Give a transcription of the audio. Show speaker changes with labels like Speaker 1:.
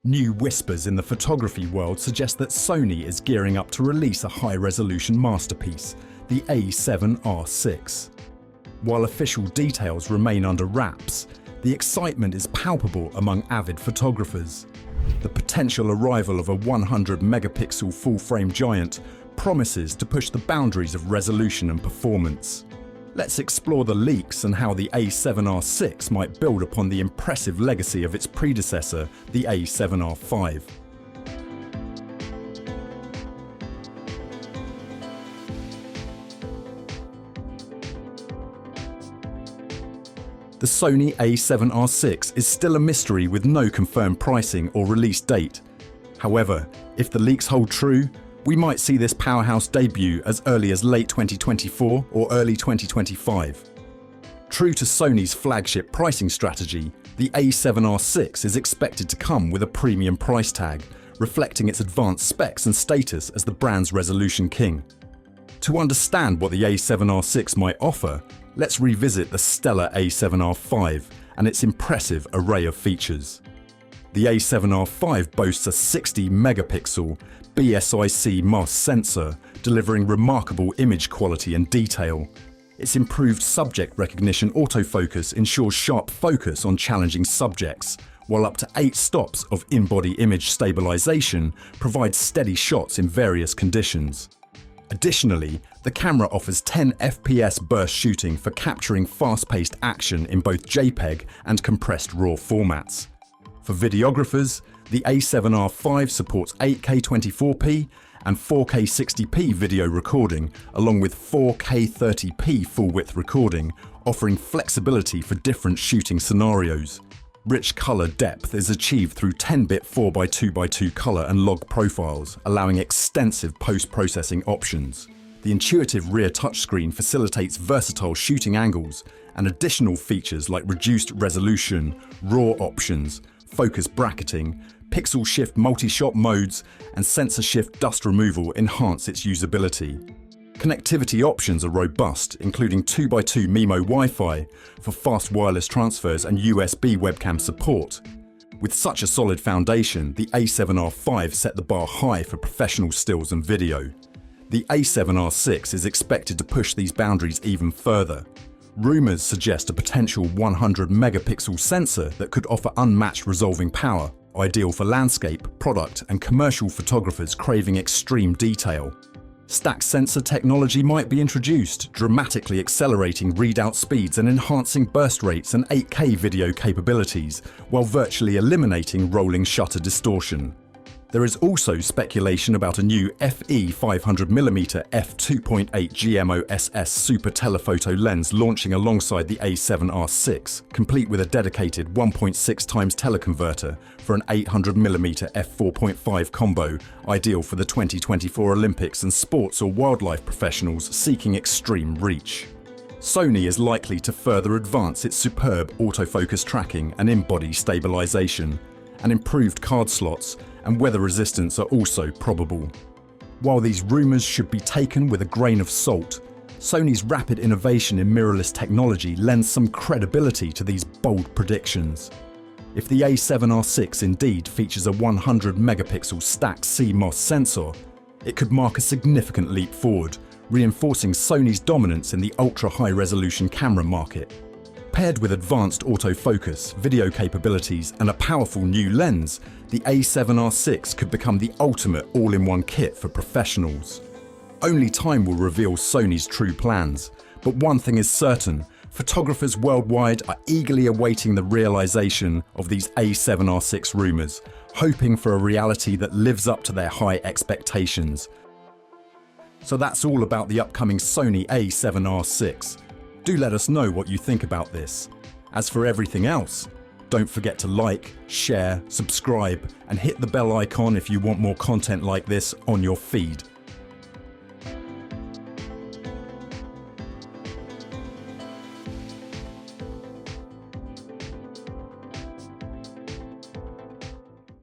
Speaker 1: New whispers in the photography world suggest that Sony is gearing up to release a high-resolution masterpiece, the A7R6. While official details remain under wraps, the excitement is palpable among avid photographers. The potential arrival of a 100-megapixel full-frame giant promises to push the boundaries of resolution and performance. Let's explore the leaks and how the A7R6 might build upon the impressive legacy of its predecessor, the A7R5. The Sony A7R6 is still a mystery with no confirmed pricing or release date. However, if the leaks hold true, we might see this powerhouse debut as early as late 2024 or early 2025. True to Sony's flagship pricing strategy, the A7R6 is expected to come with a premium price tag, reflecting its advanced specs and status as the brand's resolution king. To understand what the A7R6 might offer, let's revisit the stellar A7R5 and its impressive array of features. The A7R5 boasts a 60-megapixel BSIC MOS sensor, delivering remarkable image quality and detail. Its improved subject recognition autofocus ensures sharp focus on challenging subjects, while up to 8 stops of in-body image stabilization provides steady shots in various conditions. Additionally, the camera offers 10 FPS burst shooting for capturing fast-paced action in both JPEG and compressed RAW formats. For videographers, the A7R5 supports 8K 24p and 4K 60p video recording, along with 4K 30p full-width recording, offering flexibility for different shooting scenarios. Rich color depth is achieved through 10-bit 4x2x2 color and log profiles, allowing extensive post-processing options. The intuitive rear touchscreen facilitates versatile shooting angles, and additional features like reduced resolution, RAW options, focus bracketing, pixel shift multi-shot modes, and sensor shift dust removal enhance its usability. Connectivity options are robust, including 2x2 MIMO Wi-Fi for fast wireless transfers and USB webcam support. With such a solid foundation, the A7R5 set the bar high for professional stills and video. The A7R6 is expected to push these boundaries even further. Rumors suggest a potential 100-megapixel sensor that could offer unmatched resolving power, ideal for landscape, product, and commercial photographers craving extreme detail. Stack sensor technology might be introduced, dramatically accelerating readout speeds and enhancing burst rates and 8K video capabilities, while virtually eliminating rolling shutter distortion. There is also speculation about a new FE 500mm f2.8 GMOSS super telephoto lens launching alongside the A7R6, complete with a dedicated 1.6x teleconverter for an 800mm f4.5 combo, ideal for the 2024 Olympics and sports or wildlife professionals seeking extreme reach. Sony is likely to further advance its superb autofocus tracking and in-body stabilization, and improved card slots and weather resistance are also probable. While these rumors should be taken with a grain of salt, Sony's rapid innovation in mirrorless technology lends some credibility to these bold predictions. If the A7R6 indeed features a 100-megapixel stacked CMOS sensor, it could mark a significant leap forward, reinforcing Sony's dominance in the ultra-high-resolution camera market. Paired with advanced autofocus, video capabilities, and a powerful new lens, the A7R6 could become the ultimate all-in-one kit for professionals. Only time will reveal Sony's true plans, but one thing is certain: photographers worldwide are eagerly awaiting the realization of these A7R6 rumors, hoping for a reality that lives up to their high expectations. So that's all about the upcoming Sony A7R6. Do let us know what you think about this. As for everything else, don't forget to like, share, subscribe, and hit the bell icon if you want more content like this on your feed.